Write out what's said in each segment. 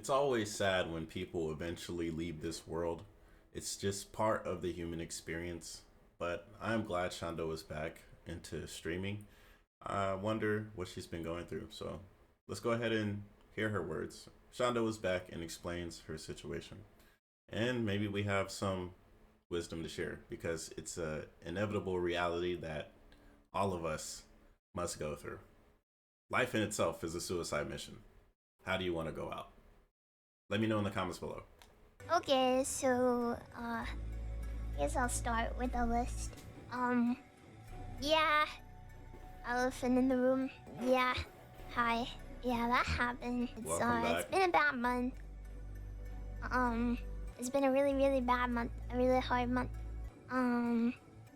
It's always sad when people eventually leave this world. It's just part of the human experience. But I'm glad Shondo is back into streaming. I wonder what she's been going through. So let's go ahead and hear her words. Shondo is back and explains her situation. And maybe we have some wisdom to share because it's a inevitable reality that all of us must go through. Life in itself is a suicide mission. How do you want to go out? Let me know in the comments below. Okay, so guess I'll start with a list. Yeah, elephant in the room. Yeah, hi. Yeah, that happened. It's been a bad month. It's been a really, really bad month. A really hard month.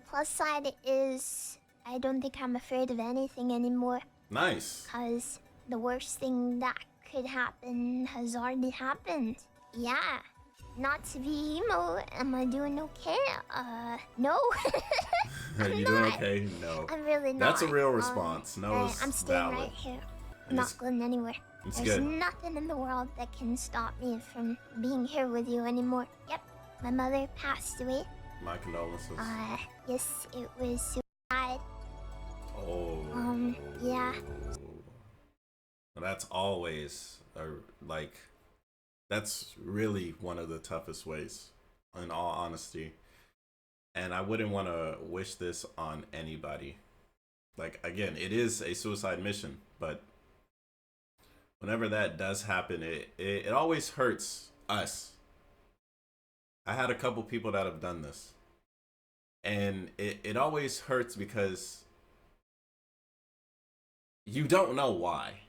Plus side is I don't think I'm afraid of anything anymore. Nice. Cause the worst thing that could happen has already happened. Yeah. Not to be emo, am I doing okay? No. Are you doing okay? No. I'm really not. That's a real response. No, I'm staying valid. right here. I'm not going anywhere. It's There's good. nothing in the world that can stop me from being here with you anymore. Yep, my mother passed away. My condolences. Yes, it was suicide. Oh. Yeah. That's always that's really one of the toughest ways, in all honesty. And I wouldn't want to wish this on anybody. Like, again, it is a suicide mission, but whenever that does happen, it always hurts us. I had a couple people that have done this. And it always hurts because you don't know why.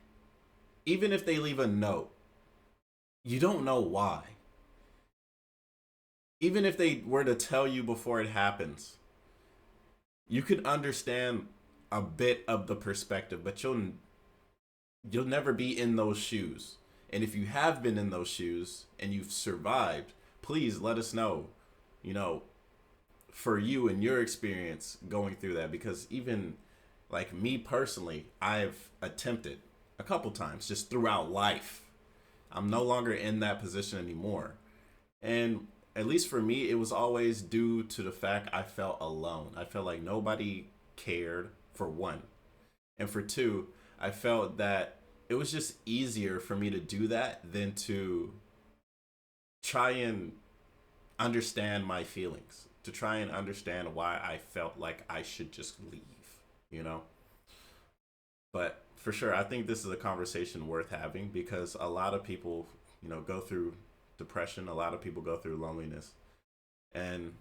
Even if they leave a note, you don't know why. Even if they were to tell you before it happens, you could understand a bit of the perspective, but you'll never be in those shoes. And if you have been in those shoes and you've survived, please let us know, for you and your experience going through that. Because even like me personally, I've attempted a couple times just throughout life. I'm no longer in that position anymore. And at least for me, it was always due to the fact I felt alone. I felt like nobody cared, for one. And for two, I felt that it was just easier for me to do that than to try and understand my feelings, to try and understand why I felt like I should just leave, But for sure, I think this is a conversation worth having because a lot of people, go through depression. A lot of people go through loneliness. And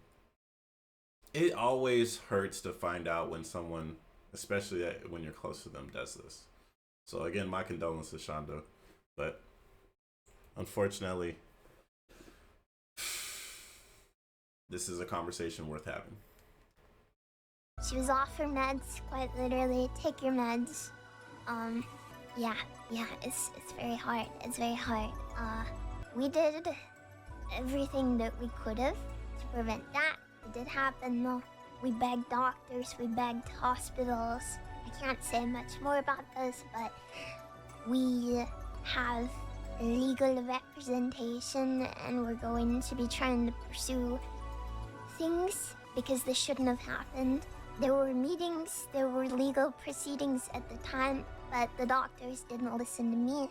it always hurts to find out when someone, especially when you're close to them, does this. So again, my condolences, Shondo. But unfortunately, this is a conversation worth having. She was off her meds, quite literally. Take your meds. Yeah, it's very hard. It's very hard. We did everything that we could have to prevent that. It did happen though. We begged doctors, we begged hospitals. I can't say much more about this, but we have legal representation and we're going to be trying to pursue things because this shouldn't have happened. There were meetings, there were legal proceedings at the time, but the doctors didn't listen to me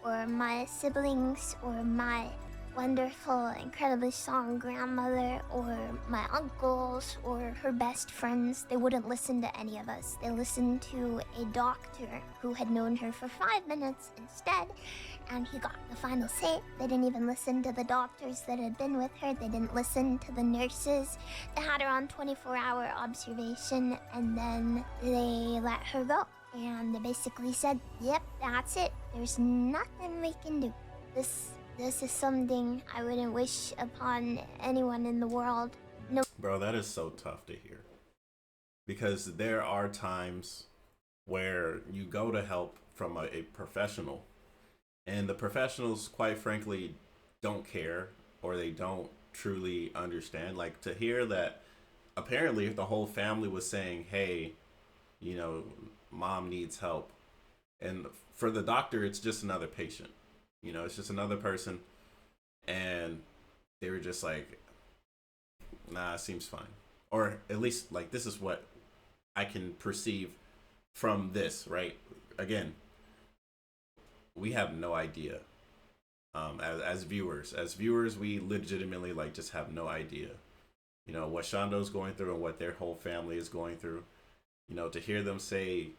or my siblings or my wonderful, incredibly strong grandmother or my uncles or her best friends. They wouldn't listen to any of us. They listened to a doctor who had known her for 5 minutes instead, and he got the final say. They didn't even listen to the doctors that had been with her. They didn't listen to the nurses. They had her on 24-hour observation, and then they let her go. And they basically said, yep, that's it. There's nothing we can do. This is something I wouldn't wish upon anyone in the world. No. Bro, that is so tough to hear. Because there are times where you go to help from a professional, and the professionals, quite frankly, don't care or they don't truly understand. Like, to hear that apparently the whole family was saying, hey, mom needs help. And for the doctor, it's just another patient. You know, it's just another person, and they were just like, nah, it seems fine. Or at least, like, this is what I can perceive from this, right? Again, we have no idea. As viewers, we legitimately, like, just have no idea. You know, what Shondo's going through and what their whole family is going through. You know, to hear them say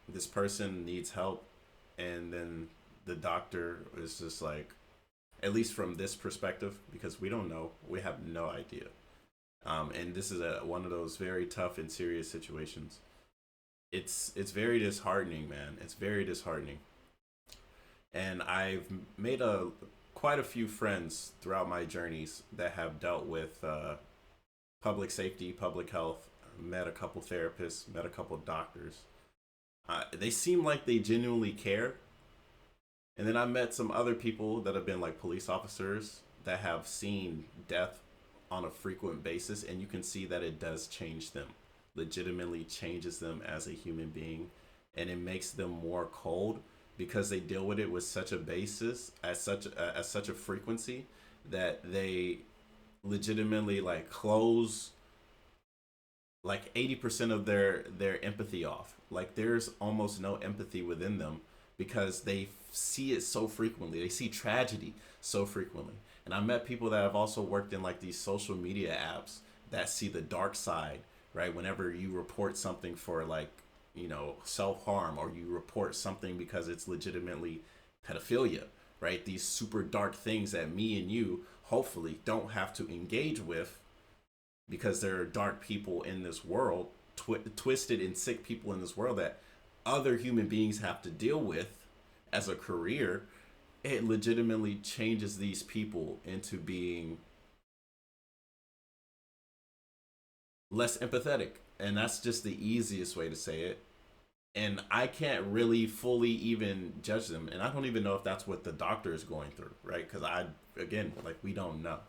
this person needs help, and then the doctor is just like, at least from this perspective, because we don't know, we have no idea. And this is one of those very tough and serious situations. It's very disheartening, man. It's very disheartening. And I've made quite a few friends throughout my journeys that have dealt with public safety, public health. Met a couple therapists, met a couple doctors. They seem like they genuinely care. And then I met some other people that have been like police officers that have seen death on a frequent basis, and you can see that it does change them. Legitimately changes them as a human being, and it makes them more cold because they deal with it with such a basis, as such a frequency, that they legitimately like close like 80% of their empathy off. Like, there's almost no empathy within them because they see it so frequently. They see tragedy so frequently. And I met people that have also worked in like these social media apps that see the dark side, right? Whenever you report something for like, you know, self-harm, or you report something because it's legitimately pedophilia, right? These super dark things that me and you hopefully don't have to engage with, because there are dark people in this world, twisted and sick people in this world that other human beings have to deal with as a career. It legitimately changes these people into being less empathetic. And that's just the easiest way to say it. And I can't really fully even judge them. And I don't even know if that's what the doctor is going through, right? Because again, like, we don't know.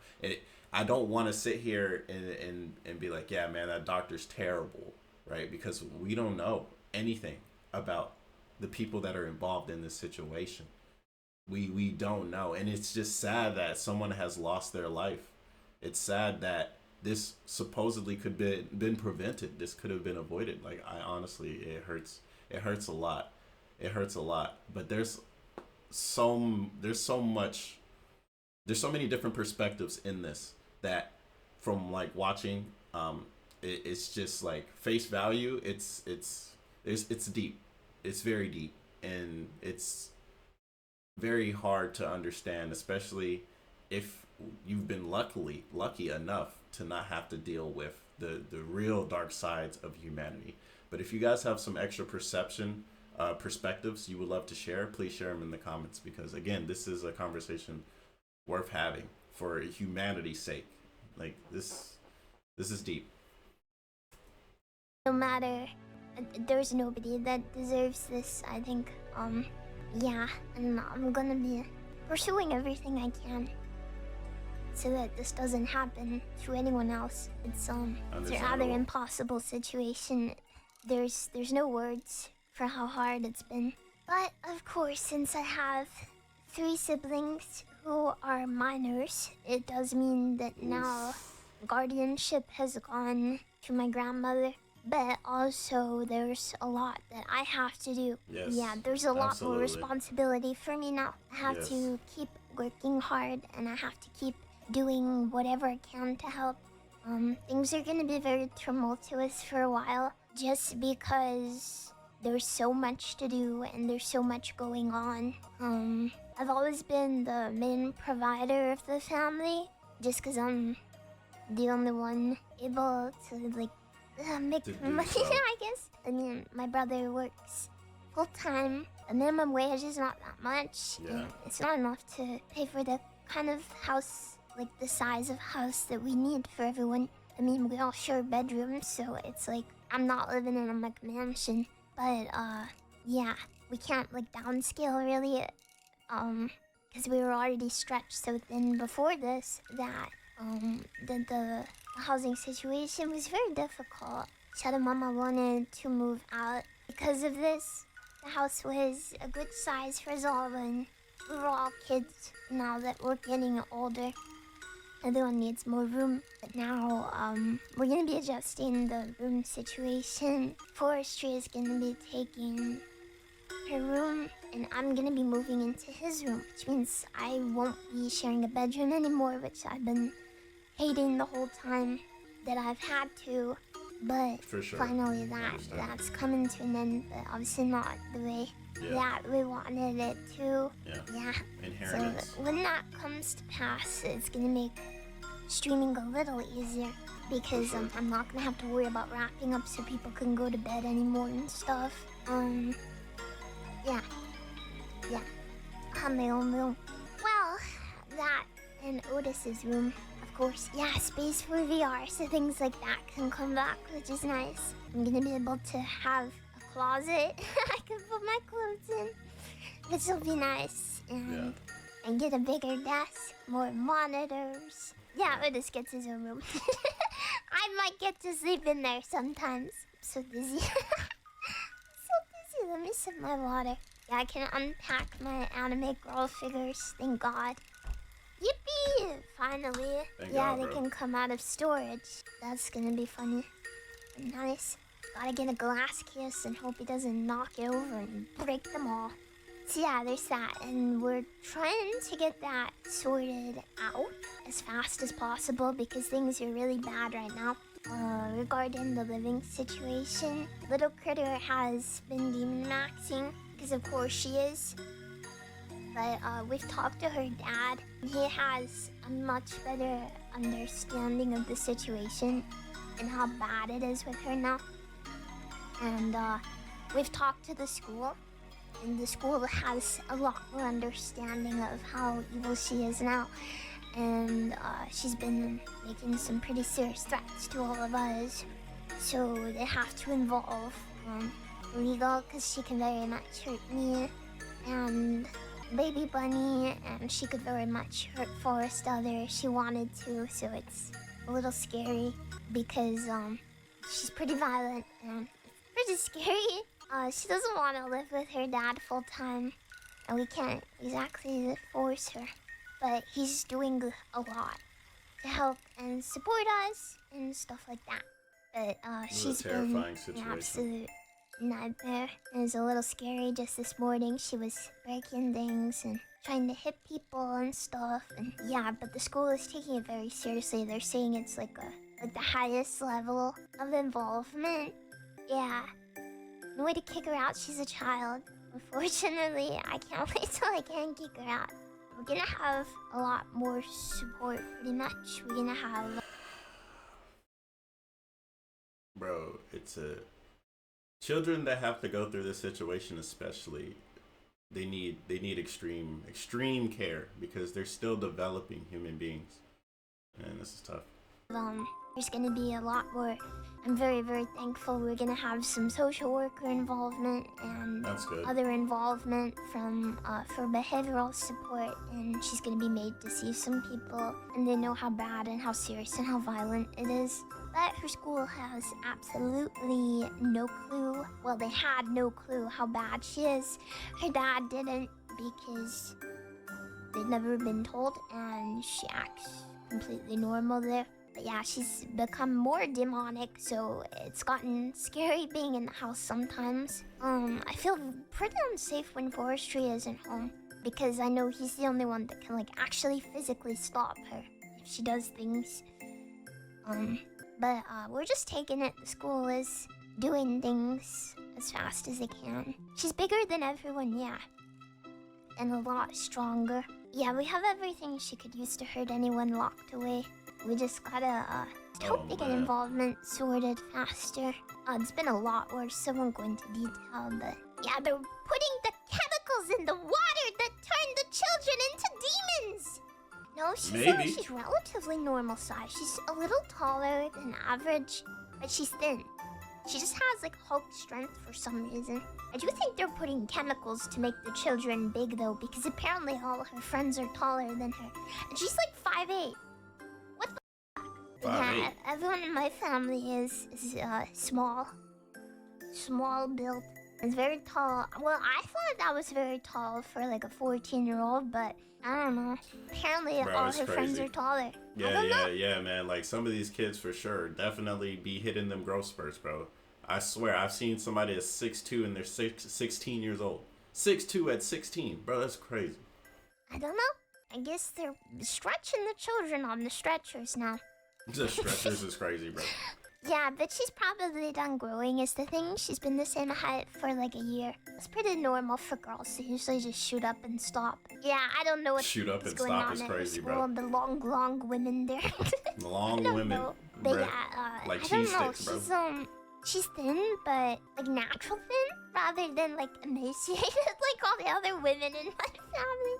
I don't want to sit here and be like, yeah, man, that doctor's terrible, right? Because we don't know anything about the people that are involved in this situation. We don't know. And it's just sad that someone has lost their life. It's sad that this supposedly could be been prevented. This could have been avoided. Like, I honestly, it hurts. It hurts a lot. It hurts a lot. But there's so many different perspectives in this, that from like watching, it's just like face value. It's deep. It's very deep, and it's very hard to understand, especially if you've been lucky enough to not have to deal with the real dark sides of humanity. But if you guys have some extra perspectives you would love to share, please share them in the comments, because again, this is a conversation worth having for humanity's sake. Like, this is deep. No matter, there's nobody that deserves this, I think. Yeah, and I'm gonna be pursuing everything I can so that this doesn't happen to anyone else. It's a rather impossible situation. There's no words for how hard it's been. But of course, since I have 3 siblings who are minors, it does mean that now guardianship has gone to my grandmother. But also, there's a lot that I have to do. Yes, yeah, there's a lot more responsibility for me now. I have to keep working hard, and I have to keep doing whatever I can to help. Things are gonna be very tumultuous for a while, just because there's so much to do and there's so much going on. I've always been the main provider of the family, just because I'm the only one able to, like, make money, I guess. I mean, my brother works full-time. The minimum wage is not that much. Yeah. It's not enough to pay for the kind of house, like the size of house that we need for everyone. I mean, we all share bedrooms, so it's like, I'm not living in a like mansion. But, yeah, we can't like downscale really, because we were already stretched so thin before this that, the housing situation was very difficult. Shadow Mama wanted to move out. Because of this, the house was a good size for us all, and we're all kids now that we're getting older. Everyone needs more room. But now, we're gonna be adjusting the room situation. Forestry is gonna be taking her room, and I'm gonna be moving into his room, which means I won't be sharing a bedroom anymore, which I've been hating the whole time that I've had to. But For sure. finally that's coming to an end, but obviously not the way that we wanted it to. Yeah. Inheritance. So when that comes to pass, it's gonna make streaming a little easier because I'm not gonna have to worry about wrapping up so people can go to bed anymore and stuff. Yeah. I'll have my own room. Well, that and Otis's room. Of course, yeah, space for VR, so things like that can come back, which is nice. I'm gonna be able to have a closet I can put my clothes in, which will be nice. And get a bigger desk, more monitors. Yeah, Otis gets his own room. I might get to sleep in there sometimes. I'm so dizzy. Let me sip my water. Yeah, I can unpack my anime girl figures, thank God. Yippee! Finally. Thank God, they bro. can come out of storage. That's gonna be funny and nice. Gotta get a glass case and hope he doesn't knock it over and break them all. So yeah, there's that. And we're trying to get that sorted out as fast as possible because things are really bad right now. Regarding the living situation, Little Critter has been demon maxing because of course she is. But we've talked to her dad, and he has a much better understanding of the situation and how bad it is with her now. And we've talked to the school, and the school has a lot more understanding of how evil she is now. And she's been making some pretty serious threats to all of us. So they have to involve legal, because she can very much hurt me and Baby Bunny, and she could very much hurt Forest Other if she wanted to. So it's a little scary because she's pretty violent and it's pretty scary. She doesn't want to live with her dad full time, and we can't exactly force her. But he's doing a lot to help and support us and stuff like that. But she's been an absolute nightmare. It was a little scary just this morning. She was breaking things and trying to hit people and stuff. And yeah, but the school is taking it very seriously. They're saying it's like the highest level of involvement. Yeah. No way to kick her out. She's a child. Unfortunately, I can't wait till I can kick her out. We're gonna have a lot more support, pretty much. We're gonna have... Bro, it's children that have to go through this situation especially, they need extreme care because they're still developing human beings. And this is tough. There's gonna be a lot more. I'm very, very thankful we're gonna have some social worker involvement and other involvement from for behavioral support, and she's gonna be made to see some people, and they know how bad and how serious and how violent it is. But her school has absolutely no clue. Well, they had no clue how bad she is. Her dad didn't because they'd never been told, and she acts completely normal there. But yeah, she's become more demonic, so it's gotten scary being in the house sometimes. I feel pretty unsafe when Forestry isn't home because I know he's the only one that can like actually physically stop her if she does things. But we're just taking it. The school is doing things as fast as they can. She's bigger than everyone, yeah. And a lot stronger. Yeah, we have everything she could use to hurt anyone locked away. We just gotta hope they get involvement sorted faster. It's been a lot worse, so I won't go into detail, but yeah, they're putting the chemicals in the water that turn the children into demons! No, she's relatively normal size. She's a little taller than average, but she's thin. She just has like Hulk strength for some reason. I do think they're putting chemicals to make the children big though, because apparently all her friends are taller than her. And she's like 5'8". What the fuck? Yeah, everyone in my family is small. Small build. It's very tall. Well, I thought that was very tall for like a 14-year-old, but I don't know. Apparently, Bro, all it's her friends crazy. are taller. Yeah, man. Like some of these kids for sure definitely be hitting them growth spurts, bro. I swear, I've seen somebody that's 6'2" and they're 16 years old. 6'2" at 16, bro. That's crazy. I don't know. I guess they're stretching the children on the stretchers now. The stretchers is crazy, bro. Yeah, but she's probably done growing is the thing. She's been the same height for like a year. It's pretty normal for girls to usually just shoot up and stop. Yeah, I don't know what's Shoot up and going stop on is at crazy, school. bro. The long women there. Long I don't women, know. But bro. yeah, Like I don't cheese know. sticks, bro. She's thin, but like natural thin, rather than like emaciated like all the other women in my family.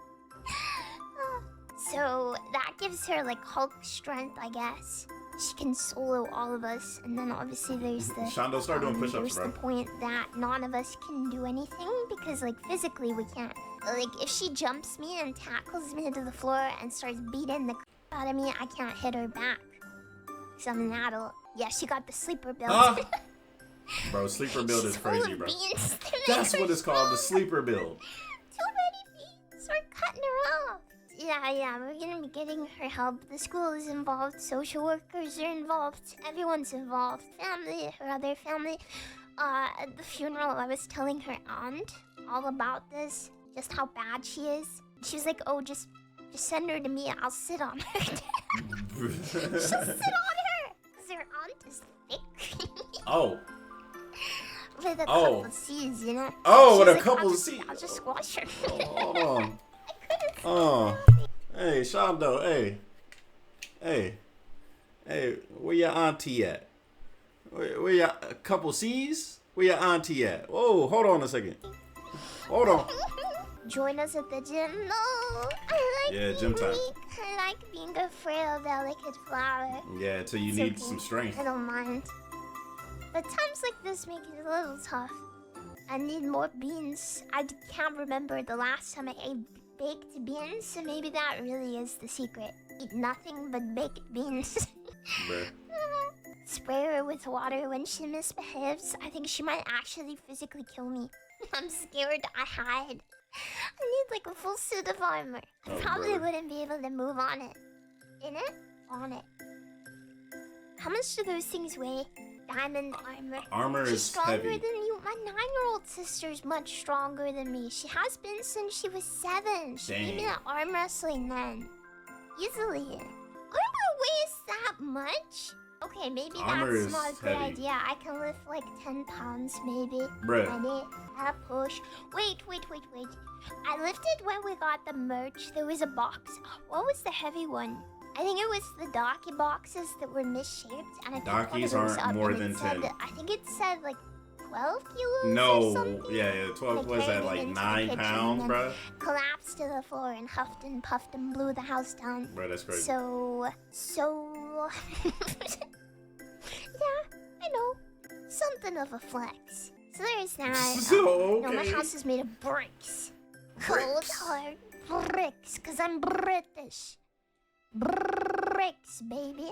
So that gives her like Hulk strength, I guess. She can solo all of us, and then obviously there's the Shondo, start doing push-ups, there's bro. the point that none of us can do anything because like physically we can't. Like if she jumps me and tackles me to the floor and starts beating the out of me, I can't hit her back. Cause I'm an adult. Yeah, she got the sleeper build. Bro, sleeper build is She's full crazy, of bro. beans to make That's her what it's called, the strong. sleeper build. Too many beans. We're cutting her off. Yeah, we're gonna be getting her help. The school is involved. Social workers are involved. Everyone's involved. Family, her other family. At the funeral, I was telling her aunt all about this, just how bad she is. She was like, "Oh, just send her to me. I'll sit on her." Just sit on her, cause her aunt is thick. Oh. With a couple C's, you know. Oh, She with was a like, couple C's. I'll just squash her. Hold on. Oh. Hey, Shondo, hey, where your auntie at? Where your a couple C's? Where your auntie at? Whoa, hold on a second. Hold on. Join us at the gym. No, I like being gym time. weak. I like being a frail, delicate flower. Yeah, until you It's need okay. some strength. I don't mind. But times like this make it a little tough. I need more beans. I can't remember the last time I ate baked beans, so maybe that really is the secret. Eat nothing but baked beans. Bruh. Spray her with water when she misbehaves. I think she might actually physically kill me. I'm scared. I hide. I need like a full suit of armor. I probably wouldn't be able to move on it. In it? On it. How much do those things weigh? Diamond armor. Armor She's is stronger heavy. than you. My 9-year-old sister's much stronger than me. She has been since she was 7. She beat me Dang. at arm wrestling then. Easily. Armor weighs that much? Okay, maybe Armor that's is not a good heavy. idea. I can lift like 10 pounds maybe. Bruh. Ready? I push. Wait. I lifted when we got the merch. There was a box. What was the heavy one? I think it was the docky boxes that were misshaped, and I picked one of Dockies those aren't up, more and than it said 10. I think it said like 12 kilos or No, something. yeah, 12, They was that carried it like into the 9 kitchen pounds, and bruh? Collapsed to the floor and huffed and puffed and blew the house down. Bruh, that's crazy. So yeah, I know. Something of a flex. So there's that. So, No, my okay. house is made of bricks. Cold hard bricks, cause I'm British. Bricks, baby.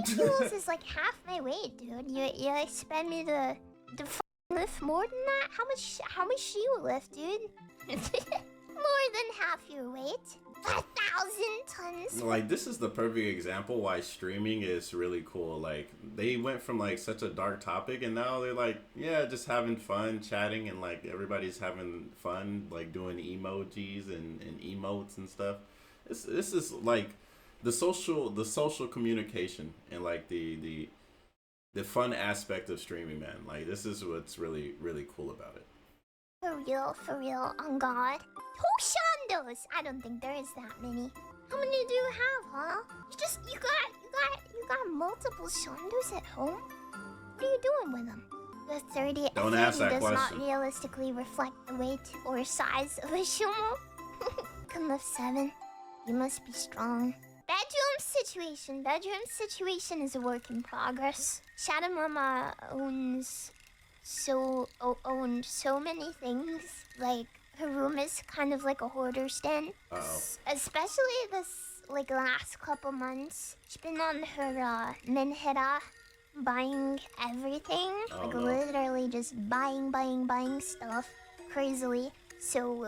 20 kilos is like half my weight, dude. You expect me to lift more than that? How much do you lift, dude? More than half your weight. 1,000 tons. Like, this is the perfect example why streaming is really cool. Like, they went from like such a dark topic, and now they're like, yeah, just having fun, chatting, and like everybody's having fun, like doing emojis and emotes and stuff. This is like the social communication and like the fun aspect of streaming, man. Like, this is what's really cool about it. For real, on God. Two Shondos! I don't think there is that many. How many do you have, huh? You got multiple Shondos at home? What are you doing with them? The 30 Don't ask that does question. not realistically reflect the weight or size of a Shumo. Can lift 7. You must be strong. Bedroom situation is a work in progress. Shadow Mama owned so many things. Like, her room is kind of like a hoarder's den. Uh-oh. Especially this, like, last couple months. She's been on her Minhira buying everything. Oh, Like no. literally just buying stuff crazily. So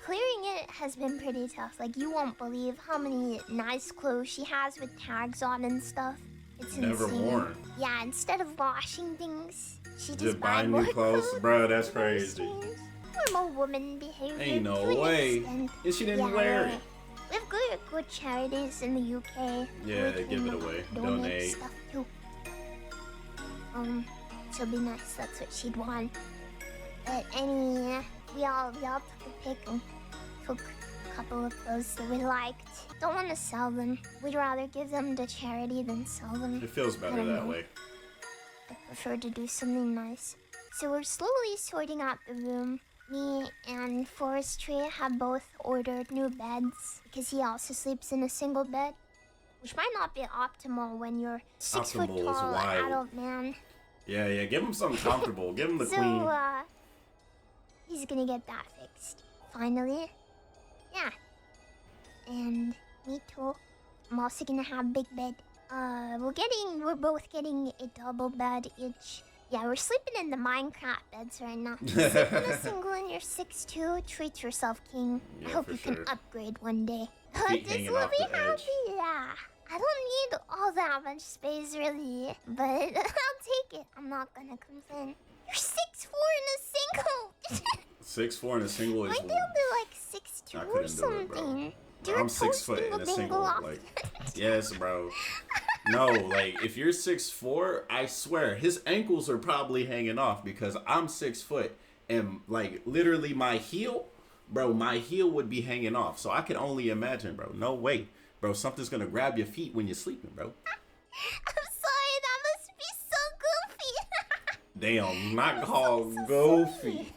clearing it has been pretty tough. Like you won't believe how many nice clothes she has with tags on and stuff. It's Never insane. worn. Yeah, instead of washing things, she just buy buy more new clothes, bro. That's Very crazy. strange. Normal woman behavior. Ain't no to an way. extent. And she didn't wear it. We have good charities in the UK. Yeah, we give can it away. Donate Donate. stuff to. She'll be nice. That's what she'd want. But we all took a pic and took a couple of clothes that we liked. Don't want to sell them. We'd rather give them to charity than sell them. It feels better don't that know. way. I prefer to do something nice. So we're slowly sorting out the room. Me and Forestry have both ordered new beds because he also sleeps in a single bed, which might not be optimal when you're 6 foot Optimal is tall wild. adult man. Yeah, give him something comfortable. Give him the So queen. he's gonna get that fixed finally. Yeah, and me too. I'm also gonna have a big bed. We're both getting a double bed each. Yeah, we're sleeping in the Minecraft beds right now. Sleeping a single and you're 6'2", treat yourself, King. I Yeah, hope for you sure. can upgrade one day. Feet This hanging will off be the happy, edge. yeah. I don't need all that much space, really. But I'll take it. I'm not gonna complain. You're 6'4" and a single. 6'4" and a single is. Might be like 6'2" I or couldn't do it, bro. something. I'm 6 foot and a single. Like, yes, bro. No, like if you're 6'4", I swear his ankles are probably hanging off because I'm 6 foot and like literally my heel would be hanging off. So I can only imagine, bro. No way, bro. Something's gonna grab your feet when you're sleeping, bro. I'm sorry, that must be so goofy. Damn, not called so goofy.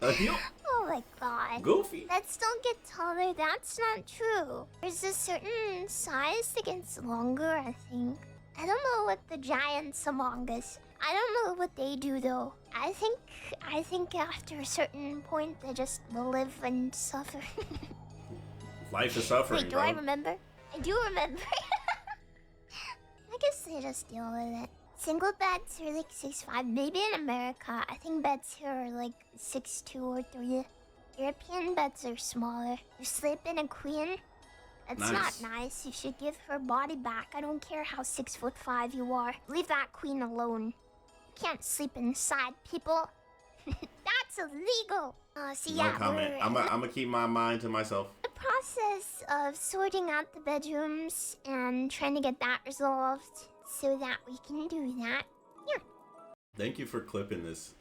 A heel? Oh my god. Goofy. Pets don't get taller, that's not true. There's a certain size that gets longer, I think. I don't know what the giants among us. I don't know what they do though. I think after a certain point they just live and suffer. Life is suffering, Wait, do bro. I remember? I do remember. I guess they just deal with it. Single beds are like 6'5". Maybe in America, I think beds here are like 6'2" or 3. European beds are smaller. You sleep in a queen? That's Nice. not nice. You should give her body back. I don't care how 6'5" you are. Leave that queen alone. You can't sleep inside people. That's illegal. So No yeah, comment. we're I'm gonna keep my mind to myself. in the process of sorting out the bedrooms and trying to get that resolved so that we can do that. Yeah. Thank you for clipping this,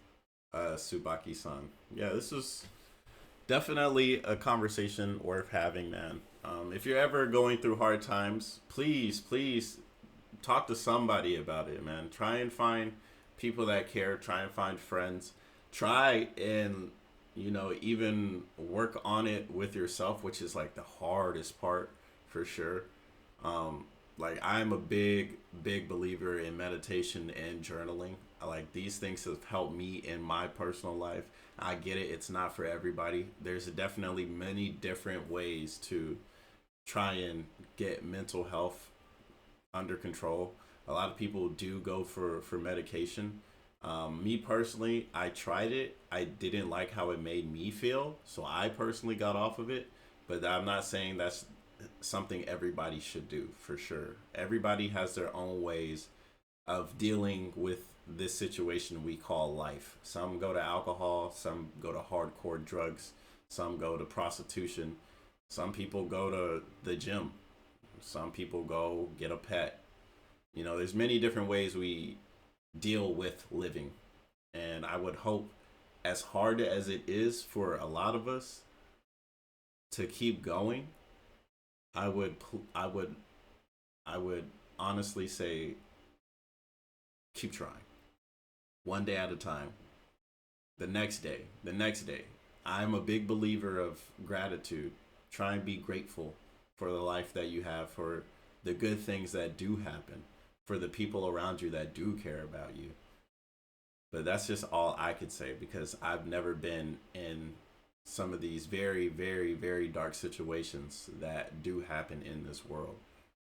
Tsubaki-san. Yeah, this was definitely a conversation worth having, man. If you're ever going through hard times, please talk to somebody about it, man. Try and find people that care. Try and find friends. Try and, even work on it with yourself, which is like the hardest part for sure. Like I'm a big believer in meditation and journaling. Like these things have helped me in my personal life. I get it. It's not for everybody. There's definitely many different ways to try and get mental health under control. A lot of people do go for medication. Me personally, I tried it. I didn't like how it made me feel. So I personally got off of it. But I'm not saying that's something everybody should do, for sure. Everybody has their own ways of dealing with this situation we call life. Some go to alcohol, some go to hardcore drugs, some go to prostitution, some people go to the gym, some people go get a pet. There's many different ways we deal with living. And I would hope, as hard as it is for a lot of us to keep going, I would honestly say keep trying. One day at a time. The next day. I'm a big believer of gratitude. Try and be grateful for the life that you have, for the good things that do happen, for the people around you that do care about you. But that's just all I could say, because I've never been in some of these very, very, very dark situations that do happen in this world,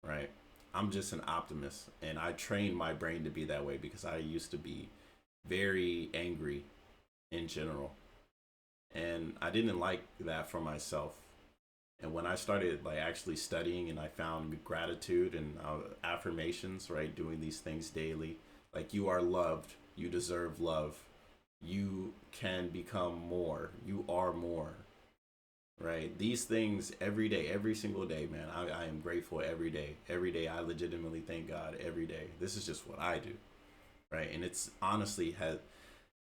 right? I'm just an optimist, and I trained my brain to be that way because I used to be very angry in general, and I didn't like that for myself. And when I started like actually studying, and I found gratitude and affirmations, right, doing these things daily, like you are loved, you deserve love, you can become more, you are more, right? These things every day, every single day, man. I am grateful every day. Every day, I legitimately thank God every day. This is just what I do, right? And it's honestly has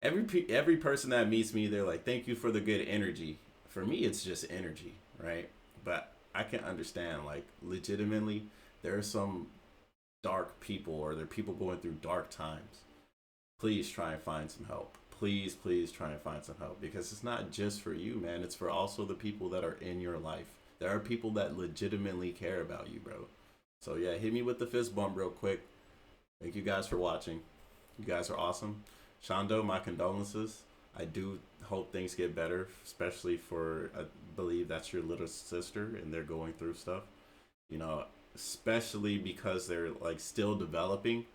every person that meets me, they're like, "Thank you for the good energy." For me, it's just energy, right? But I can understand, like, legitimately, there are some dark people, or there are people going through dark times. Please try and find some help. Please try and find some help, because it's not just for you, man. It's for also the people that are in your life. There are people that legitimately care about you, bro. So yeah, hit me with the fist bump real quick. Thank you guys for watching. You guys are awesome. Shondo, my condolences. I do hope things get better, especially for, I believe that's your little sister, and they're going through stuff. You know, especially because they're like still developing.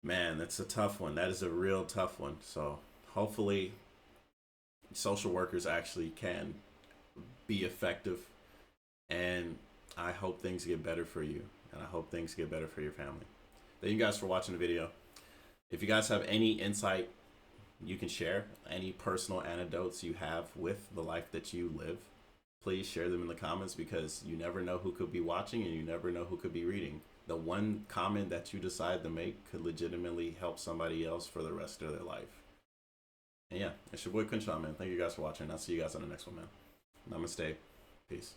Man, that's a tough one. That is a real tough one. So hopefully social workers actually can be effective, and I hope things get better for you, and I hope things get better for your family. Thank you guys for watching the video. If you guys have any insight you can share, any personal anecdotes you have with the life that you live, please share them in the comments, because you never know who could be watching, and you never know who could be reading. The one comment that you decide to make could legitimately help somebody else for the rest of their life. And yeah, it's your boy KhunShawn, man. Thank you guys for watching. I'll see you guys on the next one, man. Namaste. Peace.